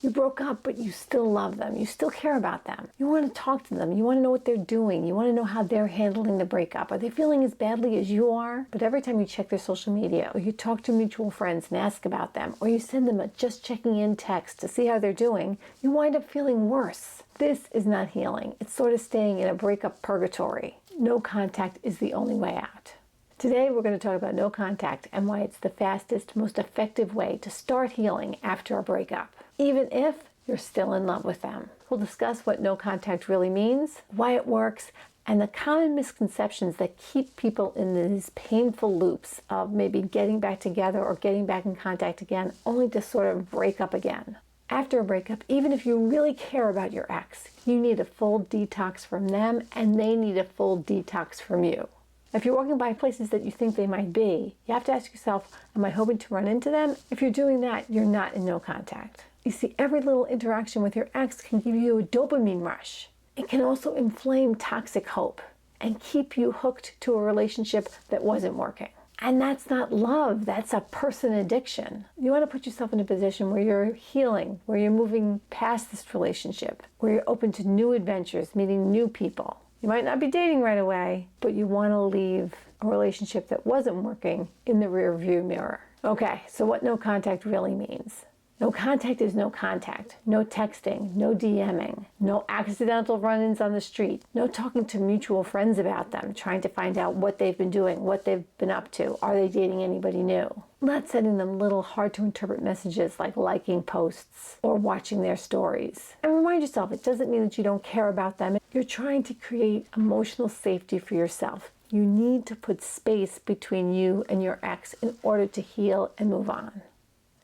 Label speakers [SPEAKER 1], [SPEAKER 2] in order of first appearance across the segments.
[SPEAKER 1] You broke up, but you still love them. You still care about them. You want to talk to them. You want to know what they're doing. You want to know how they're handling the breakup. Are they feeling as badly as you are? But every time you check their social media, or you talk to mutual friends and ask about them, or you send them a just checking in text to see how they're doing, you wind up feeling worse. This is not healing. It's sort of staying in a breakup purgatory. No contact is the only way out. Today we're going to talk about no contact and why it's the fastest, most effective way to start healing after a breakup, even if you're still in love with them. We'll discuss what no contact really means, why it works, and the common misconceptions that keep people in these painful loops of maybe getting back together or getting back in contact again, only to sort of break up again. After a breakup, even if you really care about your ex, you need a full detox from them and they need a full detox from you. If you're walking by places that you think they might be, you have to ask yourself, am I hoping to run into them? If you're doing that, you're not in no contact. You see, every little interaction with your ex can give you a dopamine rush. It can also inflame toxic hope and keep you hooked to a relationship that wasn't working. And that's not love, that's a person addiction. You want to put yourself in a position where you're healing, where you're moving past this relationship, where you're open to new adventures, meeting new people. You might not be dating right away, but you want to leave a relationship that wasn't working in the rearview mirror. Okay, so what no contact really means. No contact is no contact. No texting, no DMing, no accidental run-ins on the street, no talking to mutual friends about them, trying to find out what they've been doing, what they've been up to, are they dating anybody new? Not sending them little hard-to-interpret messages like liking posts or watching their stories. And remind yourself, it doesn't mean that you don't care about them. You're trying to create emotional safety for yourself. You need to put space between you and your ex in order to heal and move on.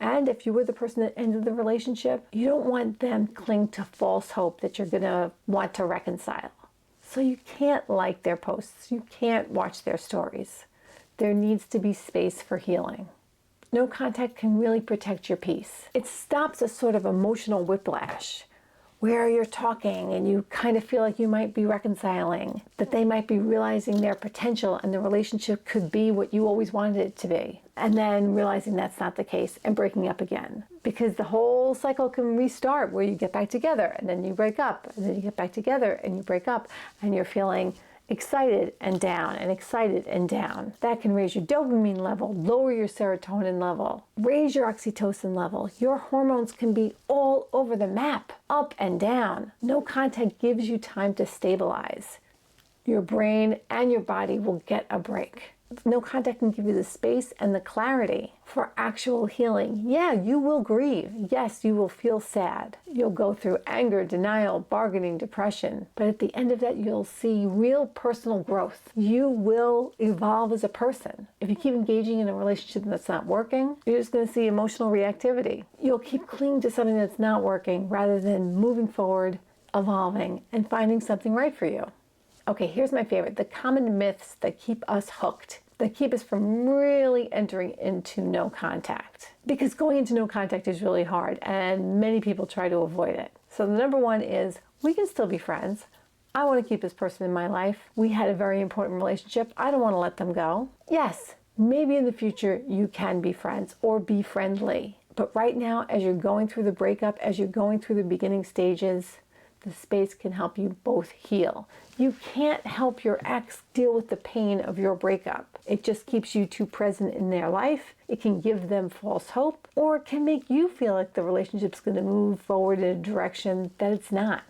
[SPEAKER 1] And if you were the person that ended the relationship, you don't want them to cling to false hope that you're going to want to reconcile. So you can't like their posts. You can't watch their stories. There needs to be space for healing. No contact can really protect your peace. It stops a sort of emotional whiplash where you're talking and you kind of feel like you might be reconciling, that they might be realizing their potential and the relationship could be what you always wanted it to be, and then realizing that's not the case and breaking up again. Because the whole cycle can restart where you get back together and then you break up, and then you get back together and you break up, and you're feeling excited and down and excited and down. That can raise your dopamine level, lower your serotonin level, raise your oxytocin level. Your hormones can be all over the map, up and down. No contact gives you time to stabilize. Your brain and your body will get a break. No contact can give you the space and the clarity for actual healing. Yeah, you will grieve. Yes, you will feel sad. You'll go through anger, denial, bargaining, depression. But at the end of that, you'll see real personal growth. You will evolve as a person. If you keep engaging in a relationship that's not working, you're just going to see emotional reactivity. You'll keep clinging to something that's not working rather than moving forward, evolving, and finding something right for you. Okay, here's my favorite, the common myths that keep us hooked, that keep us from really entering into no contact. Because going into no contact is really hard, and many people try to avoid it. So the number one is, we can still be friends. I want to keep this person in my life. We had a very important relationship. I don't want to let them go. Yes, maybe in the future you can be friends or be friendly. But right now, as you're going through the breakup, as you're going through the beginning stages, the space can help you both heal. You can't help your ex deal with the pain of your breakup. It just keeps you too present in their life. It can give them false hope, or it can make you feel like the relationship's going to move forward in a direction that it's not.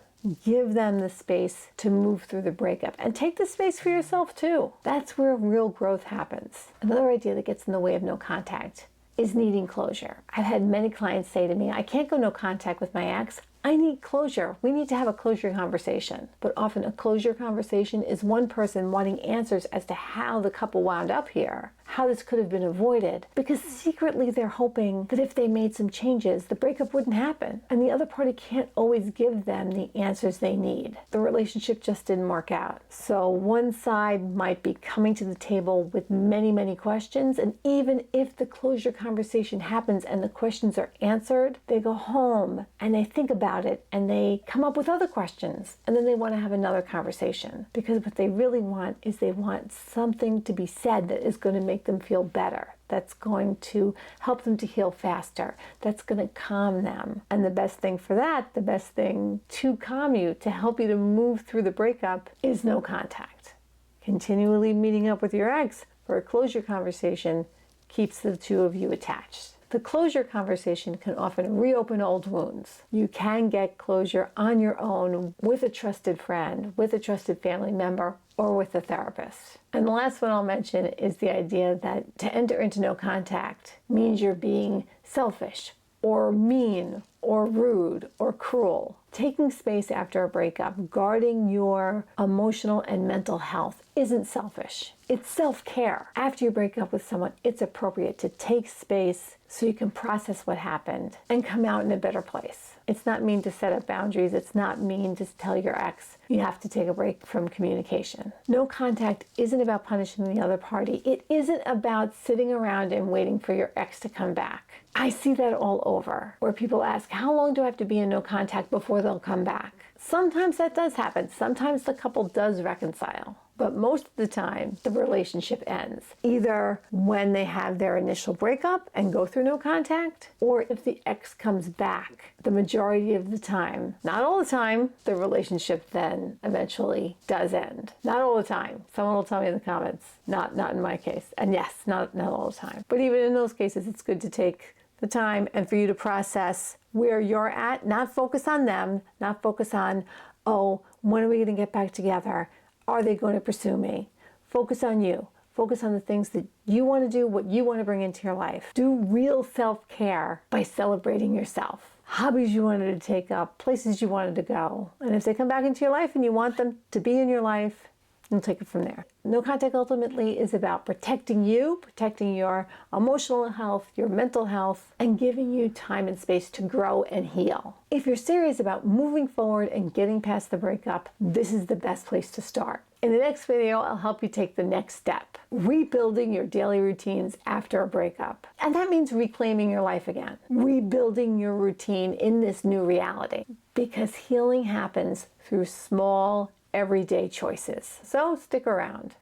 [SPEAKER 1] Give them the space to move through the breakup, and take the space for yourself too. That's where real growth happens. Another idea that gets in the way of no contact is needing closure. I've had many clients say to me, I can't go no contact with my ex. I need closure. We need to have a closure conversation. But often a closure conversation is one person wanting answers as to how the couple wound up here, how this could have been avoided, because secretly they're hoping that if they made some changes, the breakup wouldn't happen. And the other party can't always give them the answers they need. The relationship just didn't work out. So one side might be coming to the table with many, many questions, and even if the closure conversation happens and the questions are answered, they go home and they think about about it and they come up with other questions, and then they want to have another conversation, because what they really want is they want something to be said that is going to make them feel better, that's going to help them to heal faster, that's going to calm them. And the best thing for that, the best thing to calm you, to help you to move through the breakup, is no contact. Continually meeting up with your ex for a closure conversation keeps the two of you attached. The closure conversation can often reopen old wounds. You can get closure on your own with a trusted friend, with a trusted family member, or with a therapist. And the last one I'll mention is the idea that to enter into no contact means you're being selfish or mean or rude or cruel. Taking space after a breakup, guarding your emotional and mental health, isn't selfish. It's self-care. After you break up with someone, it's appropriate to take space so you can process what happened and come out in a better place. It's not mean to set up boundaries. It's not mean to tell your ex you have to take a break from communication. No contact isn't about punishing the other party. It isn't about sitting around and waiting for your ex to come back. I see that all over, where people ask, how long do I have to be in no contact before they'll come back? Sometimes that does happen. Sometimes the couple does reconcile. But most of the time, the relationship ends, either when they have their initial breakup and go through no contact, or if the ex comes back. The majority of the time, not all the time, the relationship then eventually does end. Not all the time. Someone will tell me in the comments, not in my case. And yes, not all the time. But even in those cases, it's good to take the time and for you to process where you're at, not focus on them, not focus on, oh, when are we going to get back together? Are they going to pursue me? Focus on you. Focus on the things that you want to do, what you want to bring into your life. Do real self-care by celebrating yourself. Hobbies you wanted to take up, places you wanted to go. And if they come back into your life and you want them to be in your life, you'll take it from there. No contact ultimately is about protecting you, protecting your emotional health, your mental health, and giving you time and space to grow and heal. If you're serious about moving forward and getting past the breakup, this is the best place to start. In the next video, I'll help you take the next step, rebuilding your daily routines after a breakup. And that means reclaiming your life again, rebuilding your routine in this new reality, because healing happens through small, everyday choices. So stick around.